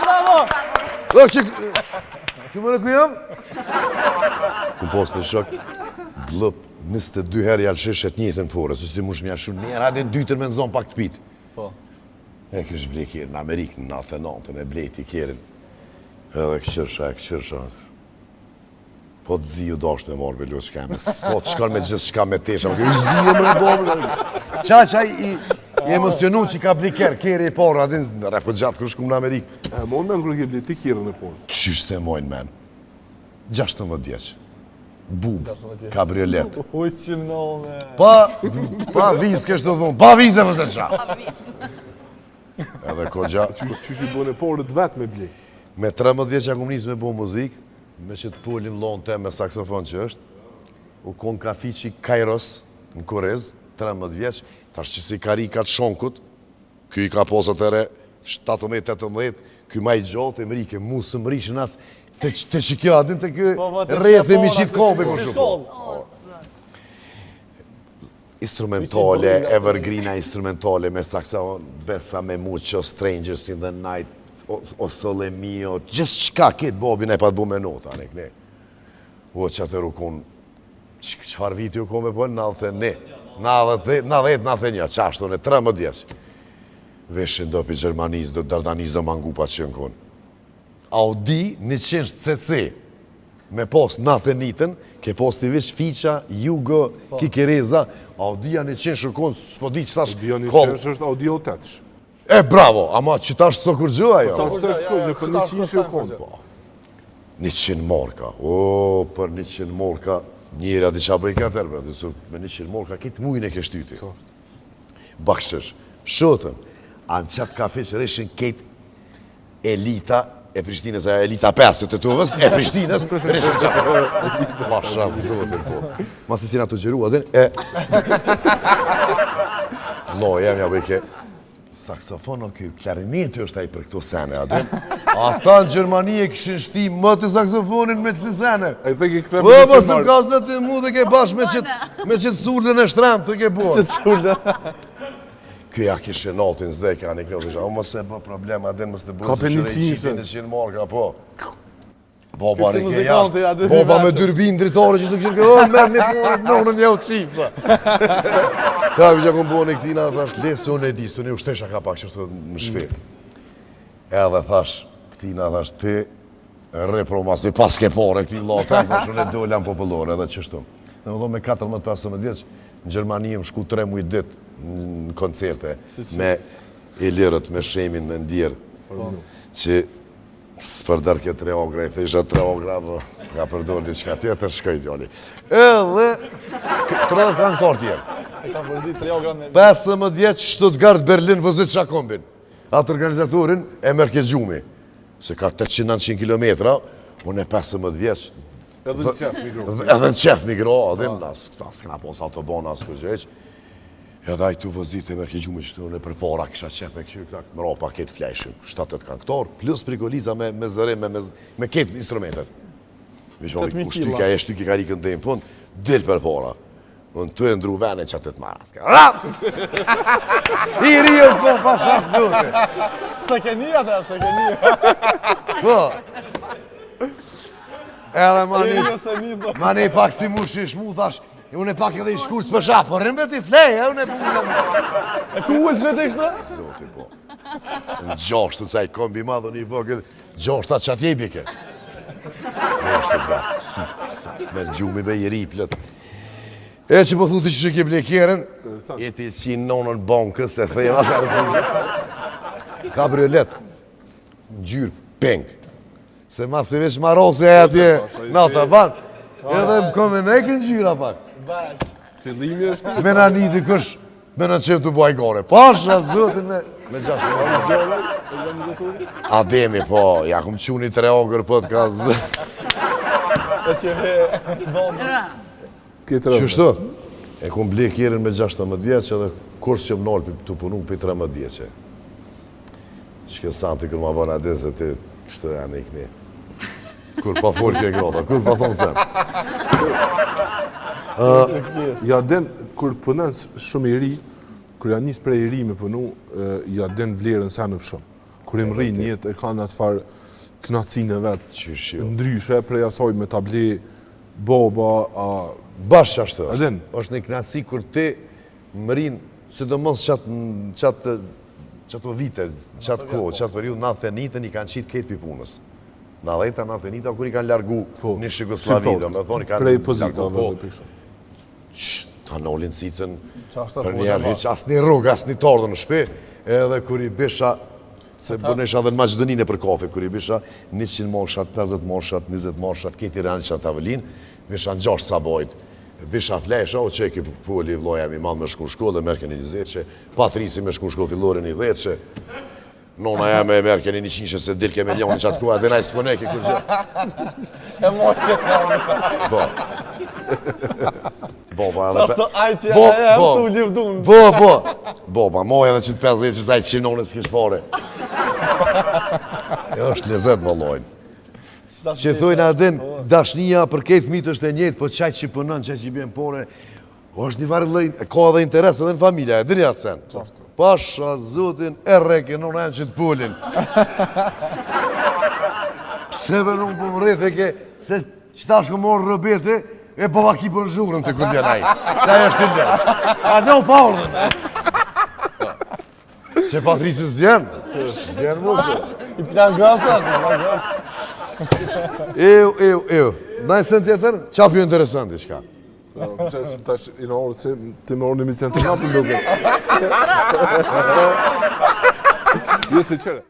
Bravo! Që më në ku jam? Ku posë në shok, blëp, 22 herë janë shishet njëtën fore, se si mush mja shumë njerë, hajde dytër me nëzon pak të pitë. Po. E kështë ble kjerë në Amerikë, në 99-ën e bleti kjerën. Edhe këqërsha. Po të zi ju dosh me morë velu që kemë, s'ko të shkon me gjithë shka me tesha, më i zi e më në bomë. Qaj i emocionu që ka ble kjerë i porë, adin në refugjatë kërë shkumë në Amerikë. E mojnë me ngrë ke ti kjerën e porë? Qysh se mojnë men? 16 djeqë. Bub, kabriolet. Uj që nëme. Pa vizë kështë të dhunë, pa vizë e vëzë qa. Edhe ko gjatë. Qysh i bënë e porët vetë me blej? Me 13 vjeç jam nisë me bo muzikë, me që të polim lonë te me saksofon që është, u konë kafiqi Kairos në Korez, 13 vjeç, tash që si karikat shonkut, ky i ka posat e re, 17-18, ky ma i gjotë e mrike, mu së mrishën asë, të që kjo adin të kjo rreth e mishit kobe për shumë. Instrumentale, evergreena instrumentale me saksofon, besa me mucho, Strangers in the Night, o Sole Mio, gjithë shka kitë Bobin e pa të bu me nota, anek ne. O që atër u konë, qëfar viti u konë me përnë? 90-91, qashtu në 13 vjeç. Veshin do për Gjermanis, do Dardanis, do Mangupa që në konë. Audi 100 cc, me post 91, ke posti vish Fiqa, Jugo, Kikereza, Audia 100 shukon, s'po di që tash Audia 100 është Audia 8. E bravo, ama që tash së kur gjëa jo. Tash është kërgjë, për 100 shukon. 100 marka, për 100 marka, njëri ati qa bëj katër, me 100 marka, kitë mujnë e kështyti. Bakshësh, shotën, anë qatë kafe që reshin ketë elita e Prishtinës, elita 5 të tuvës, e Prishtinës, reshin qatë. Basha, zotin, po. Masë si nga të gjeru, adin, no, jam bëjke, saksofono kjo, klarineti është aj për këto sene, adin. Ata në Gjermani e këshin shti më të saksofonin me qësi sene. E the ke këtër me qësi marë. Po, ka të mu dhe ke bash me qëtë surlën e shtremë të ke bua. Qëtë surlën. Këja kishe notin zdeka, anë i kjo të isha, o mëse po problema, adin mësë të Ka bërë të penicillin. 100 marka, po. Boba në ke jashtë, boba me dyrbin dritore që të këshin kjo, merë një punë, në një qipë. Ta vë që këmë buën e këtina, thash, lesë unë e di, së një ushtesha ka pak që është më shpet. Edhe thash, këtina, thash, ti repromasi, pas ke pare këti lote, thash, unë e dole në popullore, edhe qështu. Në më do me 14-15 vjeç, në Gjermani më shku 3 mujtë dit në koncerte, me Ilirët, me Shemin, me Ndjerë, që s'përdër këtë 3 ogra, i thesha 3 ogra, ka përdor një qka tjetër, shkoj djali. Edhe, 30 këngëtar tjerë. E kam përzit 3 ogra me... 15 vjeç, Stuttgart, Berlin, vëzit qa kombin. Atë organizatorin e mërke gjumi, se ka 800-900 kilometra, unë e 15 vjeç. Edhe në qef migro. Edhe në qef migro, adin, s'kena pos autobona, s'ku gjeq. Edhe aj tu vëzit e mërke gjumi që të unë e për para, kisha qef me këshu këta, më ropa ketë fleshim, 7-8 këngëtar, plus prikolica me zërim, me ketë instrumentet. Vishma, u shtyka e shtyki ka rikën dhe në fund, del për para. Unë të e ndru vene që atët maraske. Rap! I rio po pashat zote. Së kenia dhe, së kenia. Po. Edhe mani pak si mu shish mu, thash, unë e pak edhe i shkurs për shapë, por rëmbet i flej, unë e punë. E ku u e që të kështë? Zoti, po. Në gjashtë të caj kombi madhë, një vëgën, gjashtë atë qatë jebike. Në është të dvertë, me gjumi be i riplët. E që po thuti që që ke blekjerën, e ti që nonën bankës, e thejma sa në punë. Kabriolet, gjyrë, peng. Se mas i veç marose e atje, nata banë. Edhe më kome në ekin gjyra pak. Fillimi është... Me në një kësh, me në qëmë të buaj gore. Pasha, zotin me gjashtë. Ademi, po, ja këmë quni 3 ogër, po të ka zë. E që he bombë. Qështu? E këmë ble kjerën me 16 vjeqë edhe kurs që më nolë të punu për 13 vjeqë. Që kënë santi kërë ma bëna desë të kështë e anë i këni. Kur pa folë kje grota, kur pa thonë sem. Ja den, kur pënën shumë i ri, kur ja njës prej i ri me pënu, ja den vlerën sa në fshëm. kur i mrin jetë e kanë atë farë knatësinë e vetë. Qysh jo. Ndryshe prej asaj me ta ble baba, Bashkë ashtu. Adin. Është një knatësi kur ti mërin, sidomos çato vite, çatë kohë, çatë periudhë 91-ën i kanë qitë ketë pi punës. 90-91 kur i kanë largu në Jugosllavi, domethënë kanë prej pozitave dhe pisha. Ta nolin cicën për njerë, hiq asni rrugë, asni tordë në shpe, edhe kur i bisha, se bënesha dhe në Maqedoninë për kafe, kur i bisha 100 moshat, 50 moshat, 20 moshat, keti ranë që atë avelin, bisha në 6 sabajt, bisha flesha, o që e ki pulli vloja mi madhë me shku shkollë, dhe merken i 20 që, Patrisi me shku shkollë fillore një 10 që, nona jame e merken i 100 se dilke me njoni që atë kua, dhe na i s'poneke kur gjë. E mojë këtë Po. Boba edhe... Ashtë ajtë që e tu livdun. Boba, moj edhe që të 50 që sajtë qinone s'kish pare. E është lezet vëllojnë. Që thujnë adin, dashnia për këtë mitë është e njëtë, po qaj që pënën, qaj që i bjen pare, është një varë lejnë, ka edhe interes edhe në familja, e dini atë sen. Pasha zotin e reke, nona e që të pullin. Pse për nuk për më rreth e ke, se që ta shko morë Roberti, e bëva ki për zhurën të kur gjenaj. Sa e është të lërë. A në pa urdhën. Që Patrisi s'gjenë. S'gjenë më të. I plan gasta, i plan gasta. Ew. Najë sen tjetër, qa për interesanti qka? Tash i në orë se të më orë në misian të nasën duke. Jo se qëre.